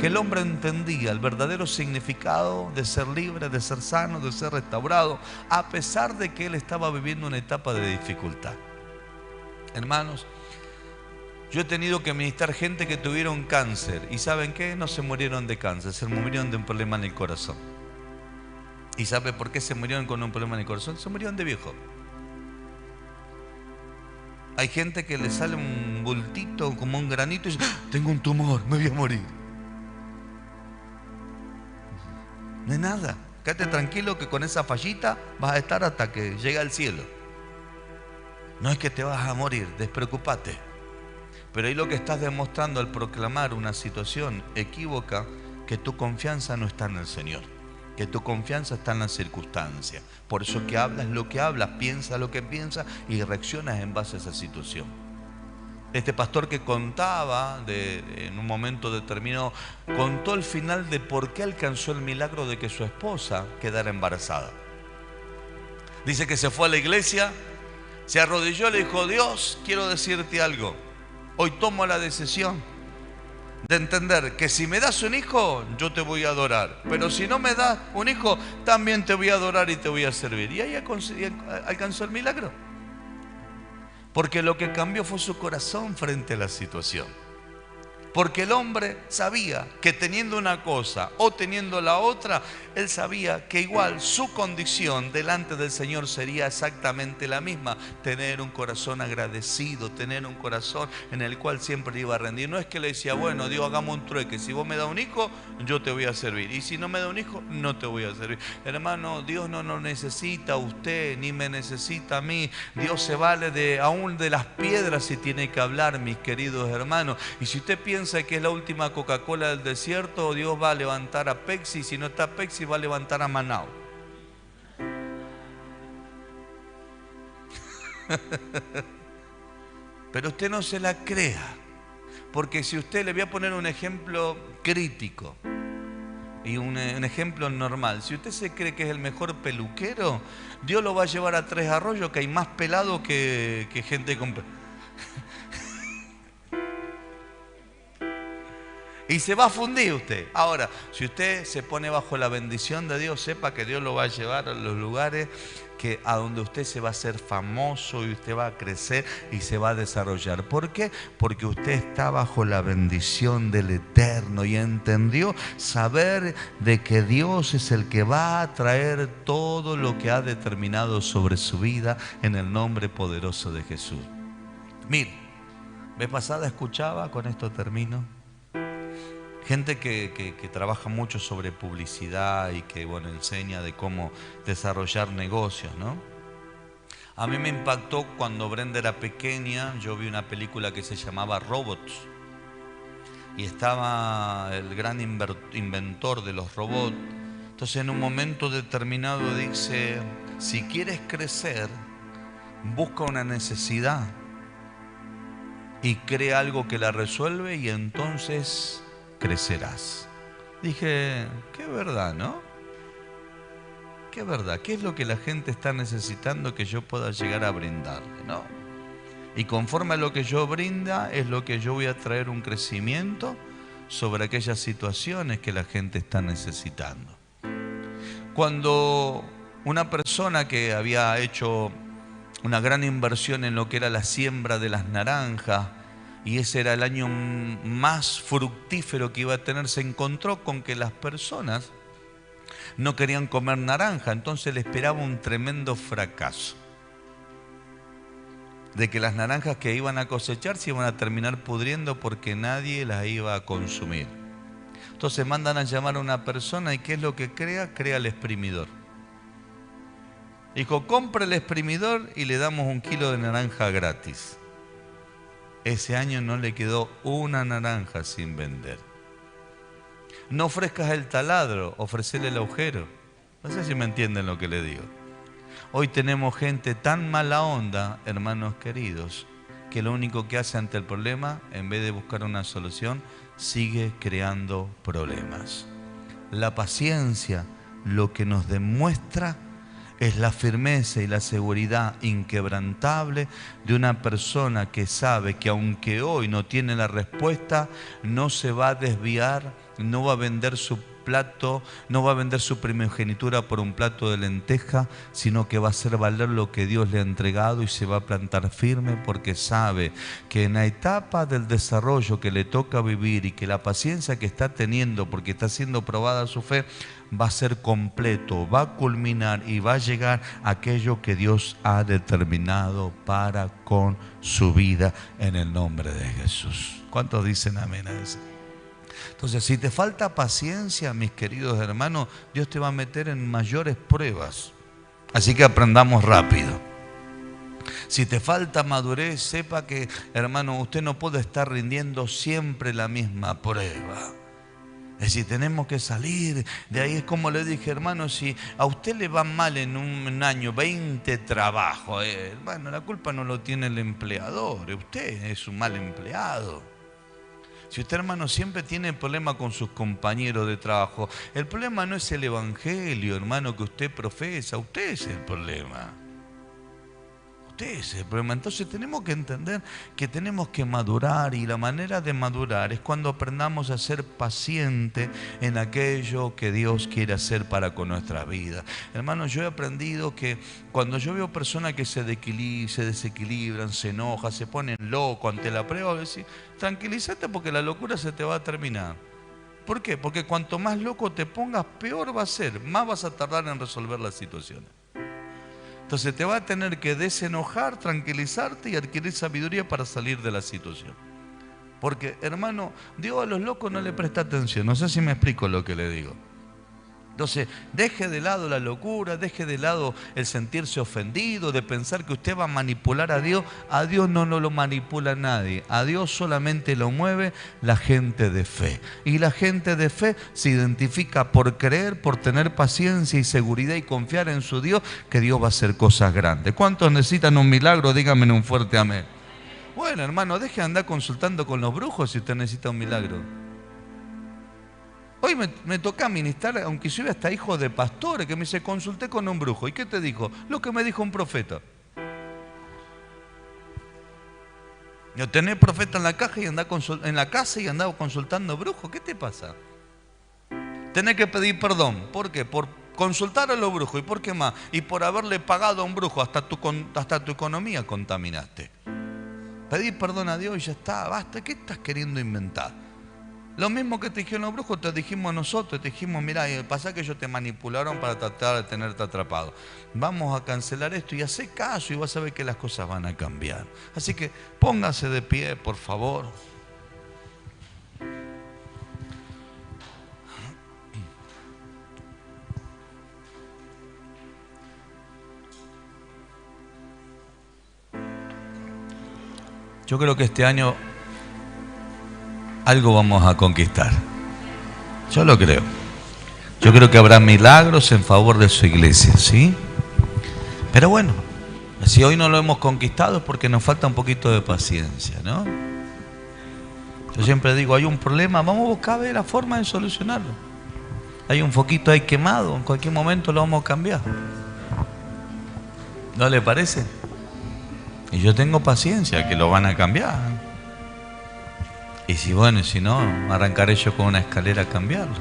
que el hombre entendía el verdadero significado de ser libre, de ser sano, de ser restaurado, a pesar de que él estaba viviendo una etapa de dificultad. Hermanos, yo he tenido que ministrar gente que tuvieron cáncer y ¿saben qué? No se murieron de cáncer, se murieron de un problema en el corazón. ¿Y sabe por qué se murieron con un problema en el corazón? Se murieron de viejo. Hay gente que le sale un bultito como un granito y dice, tengo un tumor, me voy a morir. No es nada. Quédate tranquilo que con esa fallita vas a estar hasta que llegue al cielo. No es que te vas a morir, despreocúpate. Pero ahí lo que estás demostrando al proclamar una situación equívoca, que tu confianza no está en el Señor, que tu confianza está en las circunstancias. Por eso que hablas lo que hablas, piensas lo que piensas y reaccionas en base a esa situación. Este pastor que contaba en un momento determinado, contó el final de por qué alcanzó el milagro de que su esposa quedara embarazada. Dice que se fue a la iglesia, se arrodilló y le dijo, Dios, quiero decirte algo. Hoy tomo la decisión de entender que si me das un hijo, yo te voy a adorar. Pero si no me das un hijo, también te voy a adorar y te voy a servir. Y ahí alcanzó el milagro. Porque lo que cambió fue su corazón frente a la situación. Porque el hombre sabía que teniendo una cosa o teniendo la otra, él sabía que igual su condición delante del Señor sería exactamente la misma. Tener un corazón agradecido, tener un corazón en el cual siempre iba a rendir. No es que le decía, bueno, Dios, hagamos un trueque. Si vos me das un hijo, yo te voy a servir. Y si no me da un hijo, no te voy a servir. Hermano, Dios no nos necesita a usted, ni me necesita a mí. Dios se vale aún de las piedras si tiene que hablar, mis queridos hermanos. Y si usted piensa que es la última Coca-Cola del desierto, Dios va a levantar a Pepsi. Si no está Pepsi, va a levantar a Manao. Pero usted no se la crea, porque si usted, le voy a poner un ejemplo crítico y un ejemplo normal. Si usted se cree que es el mejor peluquero, Dios lo va a llevar a Tres Arroyos, que hay más pelado que gente con... Y se va a fundir usted. Ahora, si usted se pone bajo la bendición de Dios, sepa que Dios lo va a llevar a los lugares a donde usted se va a hacer famoso y usted va a crecer y se va a desarrollar. ¿Por qué? Porque usted está bajo la bendición del Eterno y entendió saber de que Dios es el que va a traer todo lo que ha determinado sobre su vida en el nombre poderoso de Jesús. Mire, vez pasada escuchaba, con esto termino, gente que trabaja mucho sobre publicidad y que, bueno, enseña de cómo desarrollar negocios, ¿no? A mí me impactó cuando Brenda era pequeña. Yo vi una película que se llamaba Robots y estaba el gran inventor de los robots. Entonces, en un momento determinado dice, si quieres crecer, busca una necesidad y crea algo que la resuelve y entonces crecerás. Dije, qué verdad, ¿no? Qué verdad. ¿Qué es lo que la gente está necesitando que yo pueda llegar a brindarle, ¿no? Y conforme a lo que yo brinda, es lo que yo voy a traer un crecimiento sobre aquellas situaciones que la gente está necesitando. Cuando una persona que había hecho una gran inversión en lo que era la siembra de las naranjas, y ese era el año más fructífero que iba a tener, se encontró con que las personas no querían comer naranja, entonces le esperaba un tremendo fracaso. de que las naranjas que iban a cosechar se iban a terminar pudriendo porque nadie las iba a consumir. Entonces mandan a llamar a una persona y ¿qué es lo que crea? Crea el exprimidor. Dijo, compre el exprimidor y le damos 1 kilo de naranja gratis. Ese año no le quedó una naranja sin vender. No ofrezcas el taladro, ofrecele el agujero. No sé si me entienden lo que le digo. Hoy tenemos gente tan mala onda, hermanos queridos, que lo único que hace ante el problema, en vez de buscar una solución, sigue creando problemas. La paciencia lo que nos demuestra es la firmeza y la seguridad inquebrantable de una persona que sabe que aunque hoy no tiene la respuesta, no se va a desviar, no va a vender su plato, no va a vender su primogenitura por un plato de lenteja, sino que va a hacer valer lo que Dios le ha entregado y se va a plantar firme porque sabe que en la etapa del desarrollo que le toca vivir y que la paciencia que está teniendo porque está siendo probada su fe, va a ser completo, va a culminar y va a llegar a aquello que Dios ha determinado para con su vida en el nombre de Jesús. ¿Cuántos dicen amén a eso? Entonces, si te falta paciencia, mis queridos hermanos, Dios te va a meter en mayores pruebas. Así que aprendamos rápido. Si te falta madurez, sepa que, hermano, usted no puede estar rindiendo siempre la misma prueba. Es decir, tenemos que salir de ahí. Es como le dije, hermano, si a usted le va mal en un año 20 trabajos, hermano, la culpa no lo tiene el empleador, usted es un mal empleado. Si usted, hermano, siempre tiene problema con sus compañeros de trabajo, el problema no es el evangelio, hermano, que usted profesa, usted es el problema. Usted es el problema. Entonces tenemos que entender que tenemos que madurar, y la manera de madurar es cuando aprendamos a ser paciente en aquello que Dios quiere hacer para con nuestra vida. Hermano, yo he aprendido que cuando yo veo personas que se desequilibran, se enojan, se ponen locos ante la prueba, decir, tranquilízate porque la locura se te va a terminar. ¿Por qué? Porque cuanto más loco te pongas, peor va a ser, más vas a tardar en resolver las situaciones. Entonces te va a tener que desenojar, tranquilizarte y adquirir sabiduría para salir de la situación. Porque, hermano, Dios a los locos no le presta atención. No sé si me explico lo que le digo. Entonces, deje de lado la locura, deje de lado el sentirse ofendido, de pensar que usted va a manipular a Dios. A Dios no lo manipula nadie. A Dios solamente lo mueve la gente de fe. Y la gente de fe se identifica por creer, por tener paciencia y seguridad y confiar en su Dios, que Dios va a hacer cosas grandes. ¿Cuántos necesitan un milagro? Díganme un fuerte amén. Bueno, hermano, deje de andar consultando con los brujos si usted necesita un milagro. Hoy me toca ministrar, aunque soy hasta hijo de pastores, que me dice, consulté con un brujo. ¿Y qué te dijo? Lo que me dijo un profeta. Yo tenés profeta en la caja y en la casa y andaba consultando brujos. ¿Qué te pasa? Tenés que pedir perdón. ¿Por qué? Por consultar a los brujos. ¿Y por qué más? Y por haberle pagado a un brujo, hasta tu economía contaminaste. Pedí perdón a Dios y ya está. Basta. ¿Qué estás queriendo inventar? Lo mismo que te dijeron los brujos, te dijimos nosotros, te dijimos, mirá, pasa que ellos te manipularon para tratar de tenerte atrapado. Vamos a cancelar esto y hace caso y vas a ver que las cosas van a cambiar. Así que póngase de pie, por favor. Yo creo que este año algo vamos a conquistar. Yo lo creo. Yo creo que habrá milagros en favor de su iglesia, ¿sí? Pero bueno, si hoy no lo hemos conquistado es porque nos falta un poquito de paciencia, ¿no? Yo siempre digo, hay un problema, vamos a buscar ver la forma de solucionarlo. Hay un foquito ahí quemado, en cualquier momento lo vamos a cambiar. ¿No le parece? Y yo tengo paciencia que lo van a cambiar. Y si no, arrancaré yo con una escalera a cambiarlo.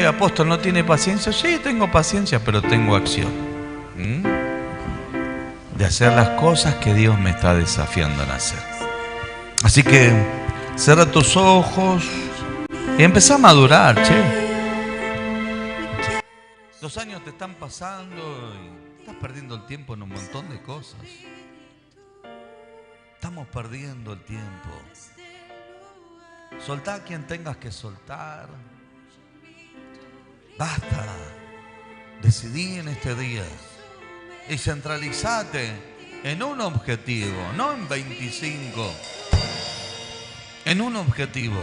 Apóstol, ¿no tiene paciencia? Sí, tengo paciencia, pero tengo acción. De hacer las cosas que Dios me está desafiando en hacer. Así que cierra tus ojos y empezá a madurar, che. Los años te están pasando y estás perdiendo el tiempo en un montón de cosas. Estamos perdiendo el tiempo. Soltá a quien tengas que soltar. Basta. Decidí en este día y centralizate en un objetivo, no en 25, en un objetivo.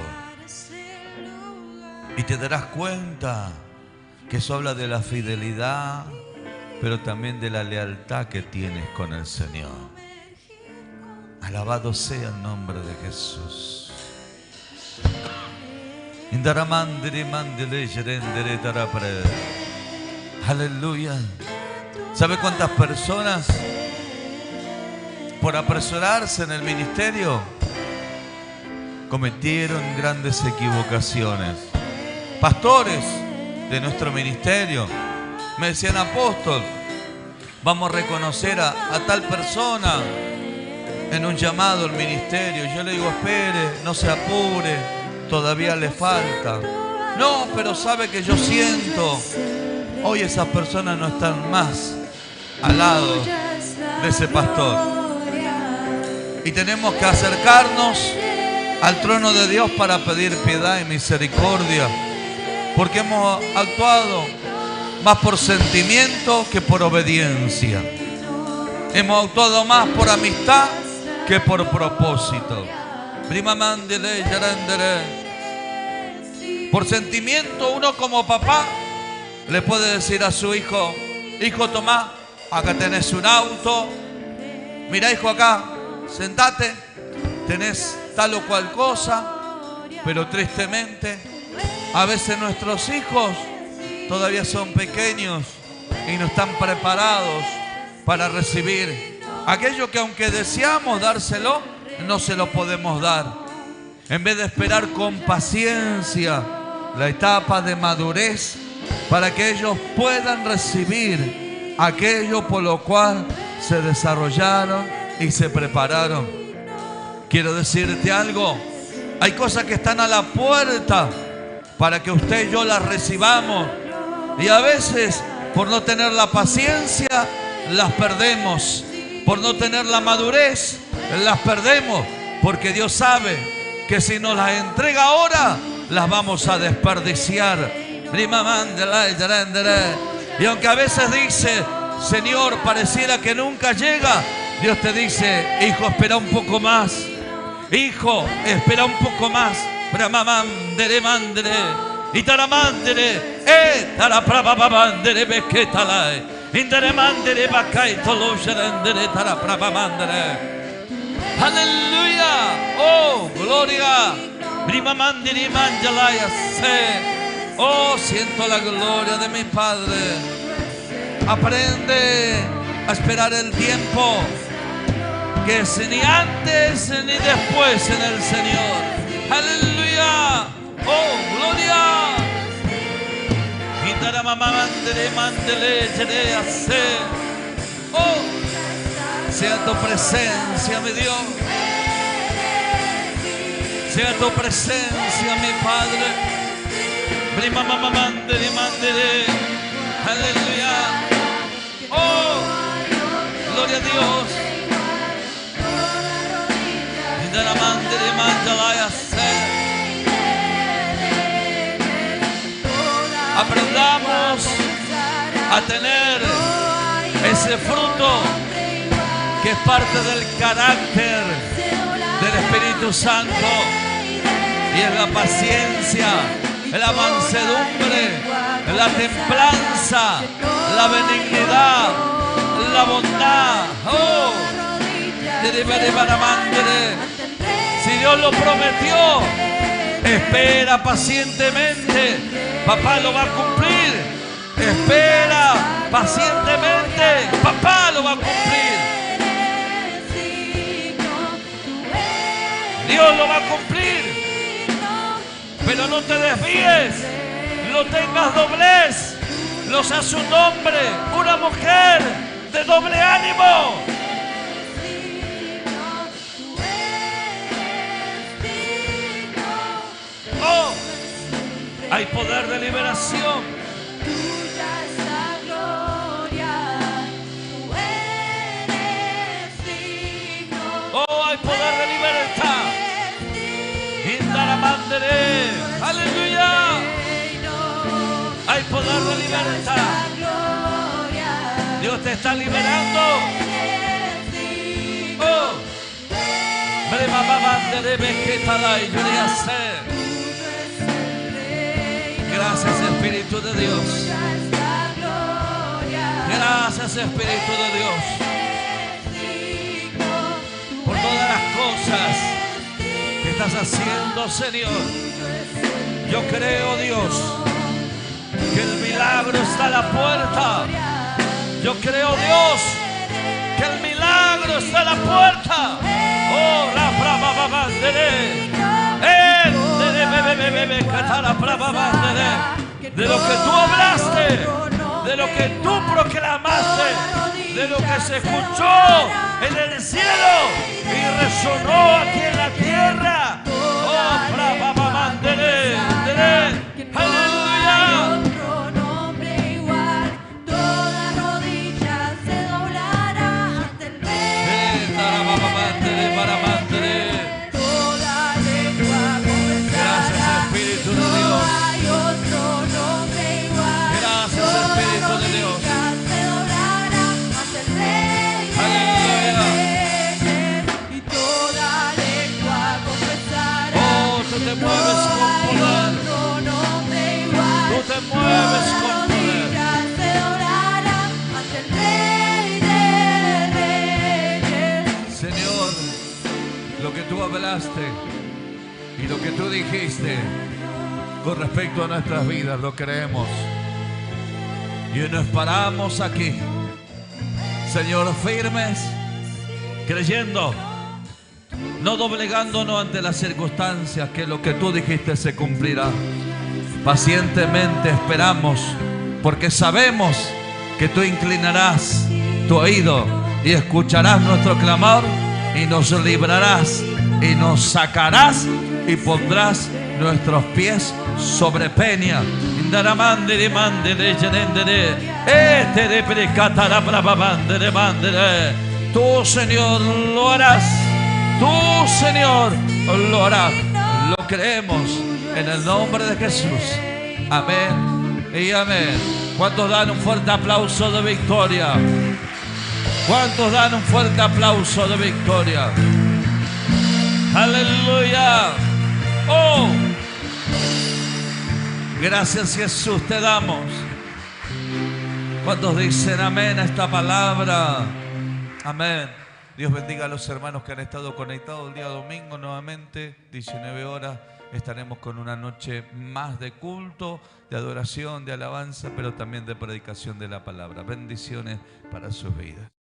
Y te darás cuenta que eso habla de la fidelidad, pero también de la lealtad que tienes con el Señor. Alabado sea el nombre de Jesús. Aleluya. ¿Sabe cuántas personas por apresurarse en el ministerio cometieron grandes equivocaciones? Pastores de nuestro ministerio me decían: apóstol, vamos a reconocer a tal persona en un llamado al ministerio. Yo le digo: espere, no se apure, todavía le falta. No, pero sabe que yo siento, hoy esas personas no están más al lado de ese pastor. Y tenemos que acercarnos al trono de Dios para pedir piedad y misericordia, porque hemos actuado más por sentimiento que por obediencia. Hemos actuado más por amistad que por propósito. Por sentimiento, uno como papá le puede decir a su hijo: hijo, tomá, acá tenés un auto. Mira, hijo, acá, sentate, tenés tal o cual cosa. Pero tristemente, a veces nuestros hijos todavía son pequeños y no están preparados para recibir aquello que, aunque deseamos dárselo, no se lo podemos dar. En vez de esperar con paciencia la etapa de madurez para que ellos puedan recibir aquello por lo cual se desarrollaron y se prepararon. Quiero decirte algo: hay cosas que están a la puerta para que usted y yo las recibamos, y a veces, por no tener la paciencia, las perdemos. Por no tener la madurez, las perdemos, porque Dios sabe que si nos las entrega ahora, las vamos a desperdiciar. Y aunque a veces dice: Señor, pareciera que nunca llega, Dios te dice: hijo, espera un poco más. Hijo, espera un poco más. Y taramandere, taraprababandere beketalai. Aleluya. Oh, gloria. Oh, siento la gloria de mi Padre. Aprende a esperar el tiempo, que es ni antes ni después en el Señor. Aleluya. Oh, gloria. Oh, sea tu presencia, mi Dios. Sea tu presencia, mi Padre. Aleluya. Oh, gloria a Dios. Aprendamos a tener ese fruto que es parte del carácter del Espíritu Santo, y es la paciencia, la mansedumbre, la templanza, la benignidad, la bondad. Oh, si Dios lo prometió, espera pacientemente. Papá lo va a cumplir. Espera pacientemente. Papá lo va a cumplir. Dios lo va a cumplir. Pero no te desvíes. No tengas doblez. No seas un hombre, una mujer de doble ánimo. Oh, hay poder de liberación. Oh, hay poder Hay poder de libertad. Dios te está liberando. Oh. Gracias, Espíritu de Dios. Gracias, Espíritu de Dios, por todas las cosas que estás haciendo, Señor. Yo creo, Dios, que el milagro está a la puerta. Yo creo, Dios, que el milagro está a la puerta. Oh, la brava bandere. De lo que tú hablaste, de lo que tú proclamaste, de lo que se escuchó en el cielo y resonó aquí en la tierra. Oh, brava bandere. Aleluya. Tú te mueves con poder. Tú te mueves con poder. Señor, lo que tú hablaste y lo que tú dijiste con respecto a nuestras vidas lo creemos. Y nos paramos aquí, Señor, firmes, creyendo, no doblegándonos ante las circunstancias, que lo que tú dijiste se cumplirá. Pacientemente esperamos, porque sabemos que tú inclinarás tu oído y escucharás nuestro clamor y nos librarás y nos sacarás y pondrás nuestros pies sobre peña. Tú, Señor, lo harás. Tú, Señor, lo harás. Lo creemos en el nombre de Jesús. Amén y amén. ¿Cuántos dan un fuerte aplauso de victoria? ¿Cuántos dan un fuerte aplauso de victoria? Aleluya. Oh, gracias, Jesús, te damos. ¿Cuántos dicen amén a esta palabra? Amén. Dios bendiga a los hermanos que han estado conectados el día domingo nuevamente, 19 horas. Estaremos con una noche más de culto, de adoración, de alabanza, pero también de predicación de la palabra. Bendiciones para sus vidas.